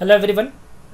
Hello everyone.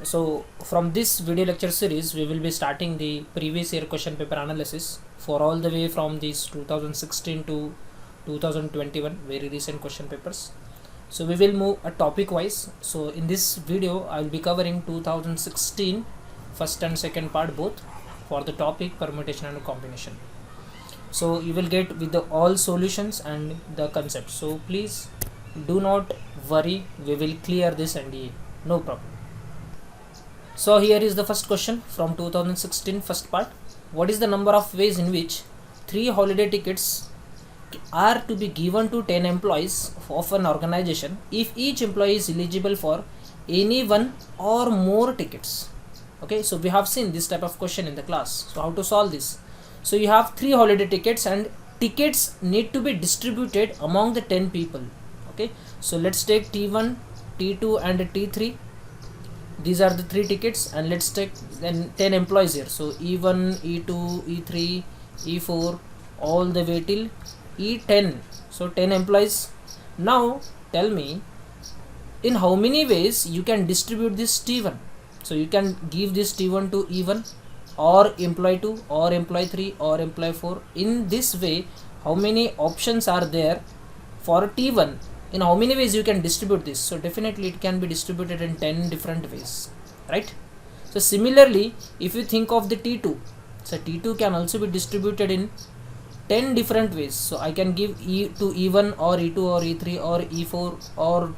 So from this video lecture series we will be starting the previous year question paper analysis for all the way from these 2016 to 2021 very recent question papers. So we will move a topic wise. So in this video I will be covering 2016 first and second part both for the topic permutation and combination. So you will get with the all solutions and the concepts. So please do not worry, we will clear this NDA, no problem. So here is the first question from 2016 first part. What is the number of ways in which 3 holiday tickets are to be given to 10 employees of an organization if each employee is eligible for any one or more tickets? Okay, so we have seen this type of question in the class. So how to solve this? So you have 3 holiday tickets and tickets need to be distributed among the 10 people. Okay, so let's take T1, T2 and T3. These are the 3 tickets, and let's take then 10 employees here. So E1, E2, E3, E4 all the way till E10. So 10 employees. Now tell me in how many ways you can distribute this T1. So you can give this T1 to E1 or employee 2 or employee 3 or employee 4. In this way, how many options are there for T1? In how many ways you can distribute this? So definitely it can be distributed in 10 different ways, right? So similarly, if you think of the T2, so T2 can also be distributed in 10 different ways. So I can give E to E1 or E2 or E3 or E4 or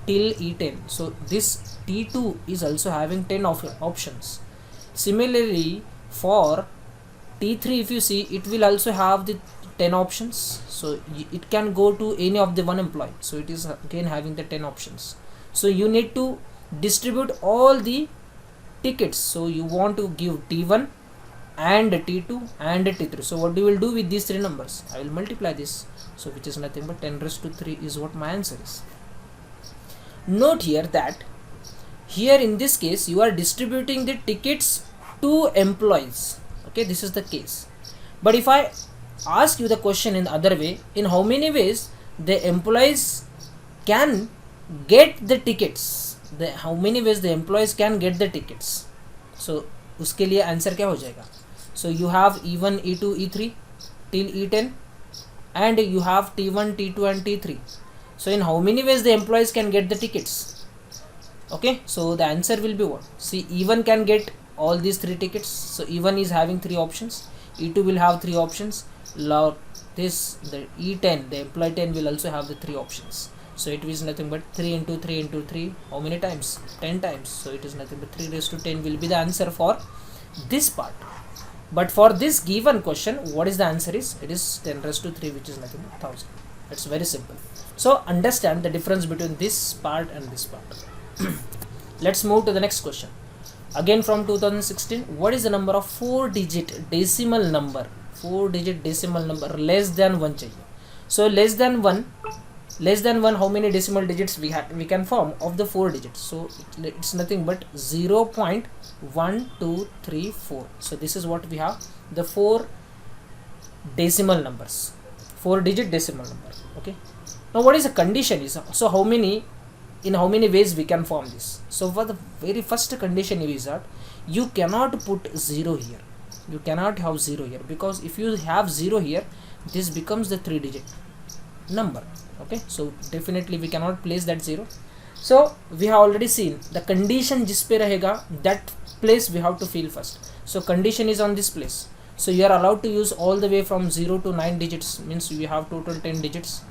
till E10. So this T2 is also having 10 options. Similarly, for T3, if you see, it will also have the 10 options. So it can go to any of the one employee. So it is again having the 10 options. So you need to distribute all the tickets. So you want to give T1 and T2 and T3. So what you will do with these 3 numbers? I will multiply this. So which is nothing but 10 raised to 3 is what my answer is. Note here that here in this case you are distributing the tickets to employees. Okay, this is the case. But if I ask you the question in the other way, in how many ways the employees can get the tickets, how many ways the employees can get the tickets? So उसके लिए answer क्या हो जाएगा? So you have E1, E2, E3 till E10 and you have T1, T2 and T3. So in how many ways the employees can get the tickets? Okay, so the answer will be what? See, E1 can get all these 3 tickets. So E1 is having 3 options, E2 will have 3 options, the E10, the employee 10 will also have the 3 options. So it is nothing but 3 into 3 into 3, how many times? 10 times. So it is nothing but 3 raised to 10 will be the answer for this part. But for this given question, what is the answer is? It is 10 raised to 3, which is nothing but 1000. It's very simple. So understand the difference between this part and this part. Let's move to the next question. Again from 2016, what is the number of 4-digit decimal number? 4-digit decimal number less than 1 चाहिए. So less than 1, how many decimal digits we can form of the 4 digits? So it's nothing but 0.1234. So this is what we have, the 4 decimal numbers, 4-digit decimal number. Okay. Now what is the condition is? So in how many ways we can form this? So for the very first condition is that you cannot put 0 here. You cannot have 0 here, because if you have 0 here, this becomes the 3-digit number. Okay, so definitely we cannot place that 0. So we have already seen the condition जिस पे रहेगा, that place we have to fill first. So condition is on this place. So you are allowed to use all the way from 0 to 9 digits, means we have total 10 digits.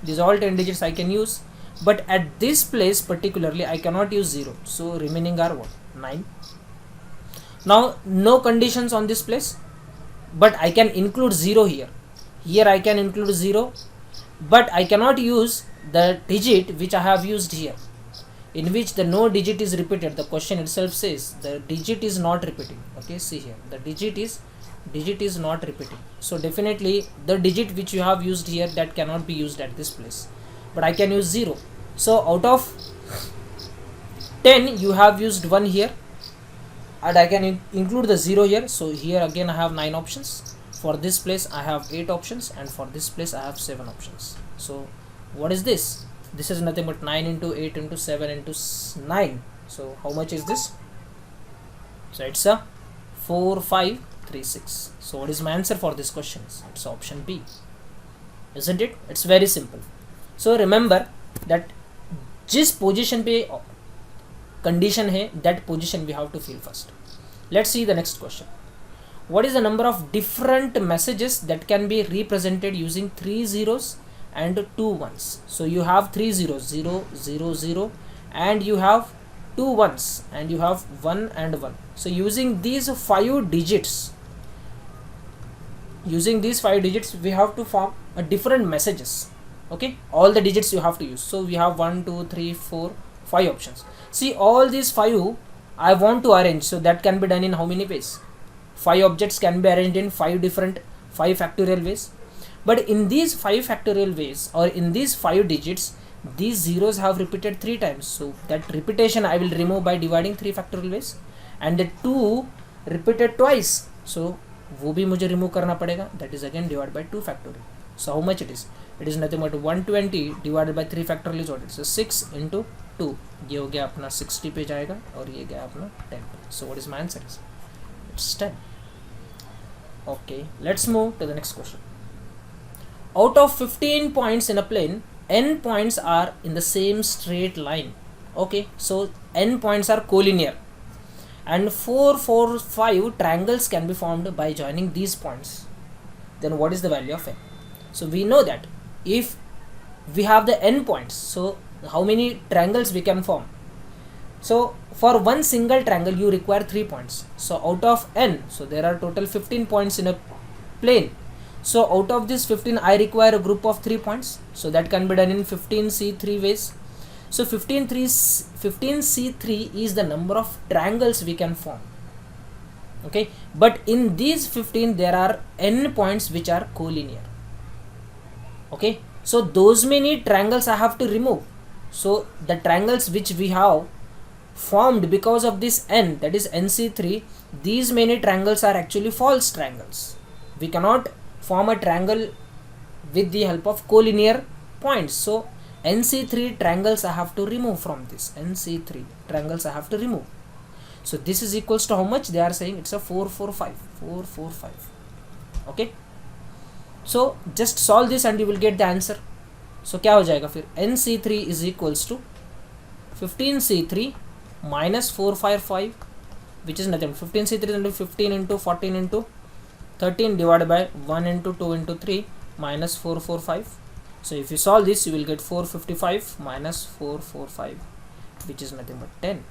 These all 10 digits I can use, but at this place particularly I cannot use 0. So remaining are what? 9. Now no conditions on this place, but I can include 0 here. Here I can include 0, but I cannot use the digit which I have used here, in which the no digit is repeated. The question itself says the digit is not repeating. Okay, see here, the digit is not repeating. So definitely the digit which you have used here, that cannot be used at this place, but I can use 0. So out of 10 you have used 1 here, and I can include the 0 here. So here again I have 9 options. For this place I have 8 options, and for this place I have 7 options. So what is this? This is nothing but 9 into 8 into 7 into 9. So So how much is this? So it's a 4536. So what is my answer for this question? It's option B, isn't it? It's very simple. So remember that जिस position पे condition है, that position we have to fill first. Let's see the next question. What is the number of different messages that can be represented using 3 zeros and 2 ones? So you have 3 zeros, 0 0 0, and you have 2 ones, and you have 1 and 1. So using these 5 digits, we have to form a different messages. Okay, all the digits you have to use. So we have 1 2 3 4 5 options. See, all these 5 I want to arrange, so that can be done in how many ways? 5 objects can be arranged in 5 different 5 factorial ways. But in these 5 factorial ways, or in these 5 digits, these zeros have repeated 3 times. So that repetition I will remove by dividing 3 factorial ways, and the 2 repeated twice, so वो भी मुझे remove करना पड़ेगा. That is again divided by 2 factorial. So how much it is? It is nothing but 120 divided by 3 factorial is what? It's 6 into 2. ये हो गया अपना 60 पे जाएगा, और ये गया अपना 10. So what is my answer? It's 10. Okay, let's move to the next question. Out of 15 points in a plane, n points are in the same straight line. Okay, so n points are collinear, and 4 4 5 triangles can be formed by joining these points. Then what is the value of n? So we know that if we have the n points, so how many triangles we can form? So for one single triangle you require 3 points. So out of n, so there are total 15 points in a plane. So out of this 15 I require a group of 3 points. So that can be done in 15C3 ways. So 15C3 is the number of triangles we can form. Okay, but in these 15 there are n points which are collinear. Okay, so those many triangles I have to remove. So the triangles which we have formed because of this n, that is nc3, these many triangles are actually false triangles. We cannot form a triangle with the help of collinear points. So nc3 triangles I have to remove from this. nc3 triangles I have to remove. So this is equals to how much? They are saying it's a 4 4 5. 4 4 5. Okay, so just solve this and you will get the answer. So क्या हो जाएगा फिर? nc3 is equals to 15c3 minus 455, which is nothing. 15c3 into 15 into 14 into 13 divided by 1 into 2 into 3 minus 445. So if you solve this, you will get 455 minus 445, which is nothing but 10.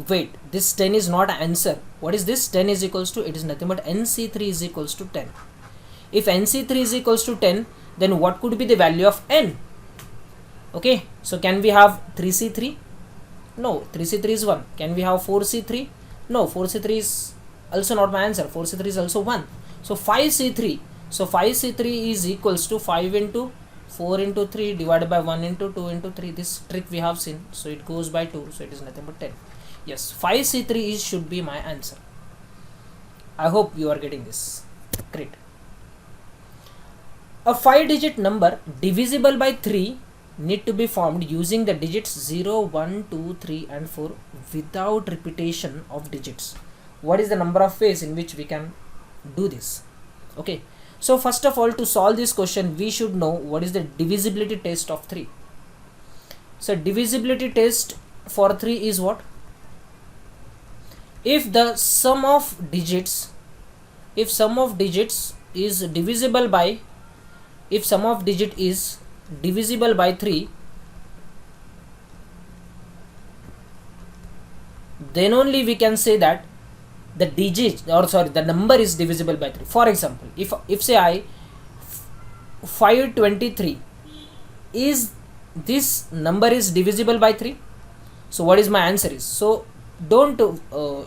Wait, this 10 is not answer. What is this? 10 is equals to, it is nothing but nc3 is equals to 10. If nc3 is equals to 10, then what could be the value of n? Okay, so can we have 3c3? No, 3c3 is 1. Can we have 4c3? No, 4c3 is also not my answer. 4c3 is also 1. So 5c3. So 5c3 is equals to 5 into 4 into 3 divided by 1 into 2 into 3. This trick we have seen. So it goes by 2. So it is nothing but 10. Yes, 5c3 is should be my answer. I hope you are getting this. Great. A 5-digit number divisible by 3 need to be formed using the digits 0, 1, 2, 3 and 4 without repetition of digits. What is the number of ways in which we can do this? Okay, so first of all, to solve this question, we should know what is the divisibility test of 3. So divisibility test for 3 is what? If the sum of digits, if sum of digit is divisible by 3, then only we can say that the digit, or sorry, the number is divisible by 3. For example, if say I 523, is this number is divisible by 3? So what is my answer is? So don't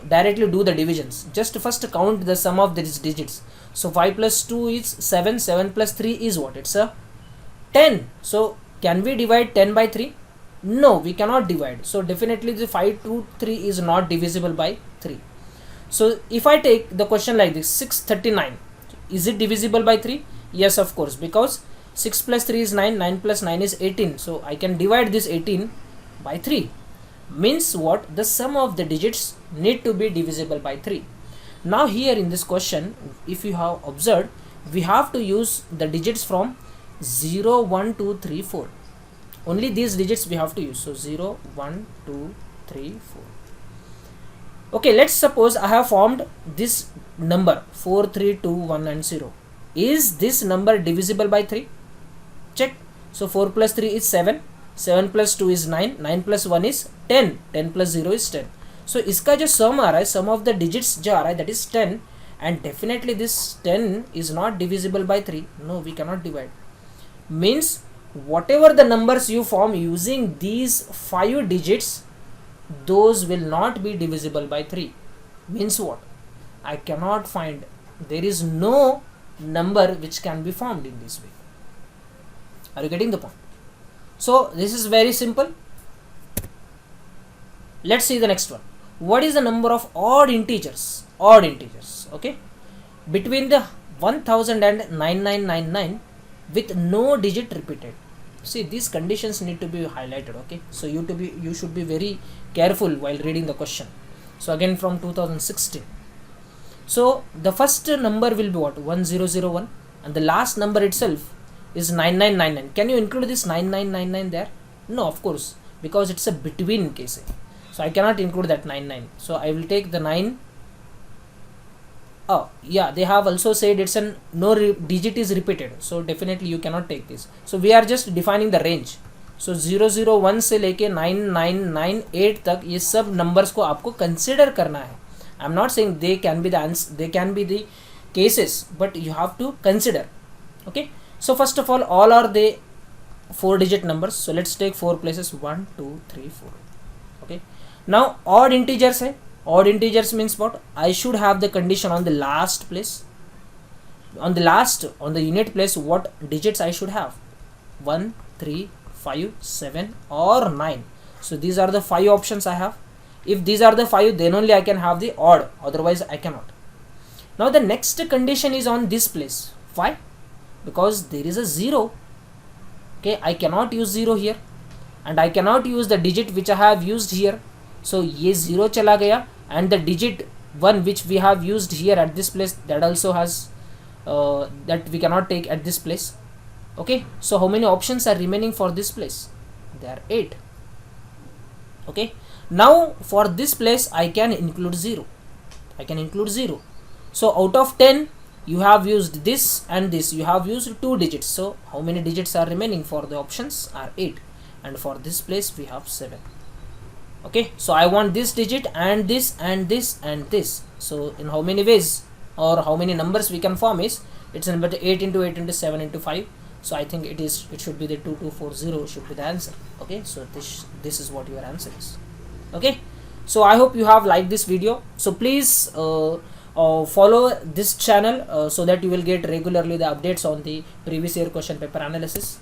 directly do the divisions, just first count the sum of these digits. So 5 plus 2 is 7, 7 plus 3 is what? It's a 10. So can we divide 10 by 3? No, we cannot divide. So definitely the 5 to 3 is not divisible by 3. So if I take the question like this, 639, is it divisible by 3? Yes, of course, because 6 plus 3 is 9, 9 plus 9 is 18. So I can divide this 18 by 3. means what? The sum of the digits need to be divisible by 3. Now here in this question, if you have observed, we have to use the digits from 0, 1, 2, 3, 4. Only these digits we have to use. So 0, 1, 2, 3, 4. Okay, let's suppose I have formed this number 4, 3, 2, 1 and 0. Is this number divisible by 3? Check. So 4 plus 3 is 7, 7 plus 2 is 9, 9 plus 1 is 10, 10 plus 0 is 10. So इसका जो sum आ रहा है, sum of the digits जो आ रहा है, that is 10, and definitely this 10 is not divisible by 3. No, we cannot divide. Means whatever the numbers you form using these 5 digits, those will not be divisible by 3. Means what? I cannot find, there is no number which can be formed in this way. Are you getting the point? So this is very simple. Let's see the next one. What is the number of odd integers? Odd integers, okay, between the 1000 and 9999 with no digit repeated. See, these conditions need to be highlighted, okay. So you should be very careful while reading the question. So again from 2016. So the first number will be what? 1001, and the last number itself is 9999. Can you include this 9999 there? No, of course, because it's a between case. So I cannot include that 99. So I will take the 9. Oh yeah, they have also said it's an digit is repeated, so definitely you cannot take this. So we are just defining the range. So 001 से लेके 9998 तक ये सब numbers को आपको consider करना है. I'm not saying they can be the answer, they can be the cases, but you have to consider. Okay. So first of all are the 4-digit numbers. So let's take 4 places, 1, 2, 3, 4. Okay. Now odd integers है. Odd integers means what? I should have the condition on the last place. On the unit place, what digits I should have? 1, 3, 5, 7 or 9. So these are the 5 options I have. If these are the 5, then only I can have the odd, otherwise I cannot. Now the next condition is on this place. Why? Because there is a 0. Okay, I cannot use 0 here, and I cannot use the digit which I have used here. So ये 0 चला गया, and the digit 1 which we have used here at this place, that also has that we cannot take at this place. Okay, so how many options are remaining for this place? There are 8. Okay, now for this place I can include 0. I can include 0. So out of 10 you have used this and this, you have used 2 digits. So how many digits are remaining for the options? Are 8, and for this place we have 7. Okay, so I want this digit and this and this and this. So in how many ways or how many numbers we can form is, it's number 8 into 8 into 7 into 5. So I think it should be the 2240 should be the answer. Okay, so this is what your answer is. Okay, so I hope you have liked this video. So please follow this channel so that you will get regularly the updates on the previous year question paper analysis.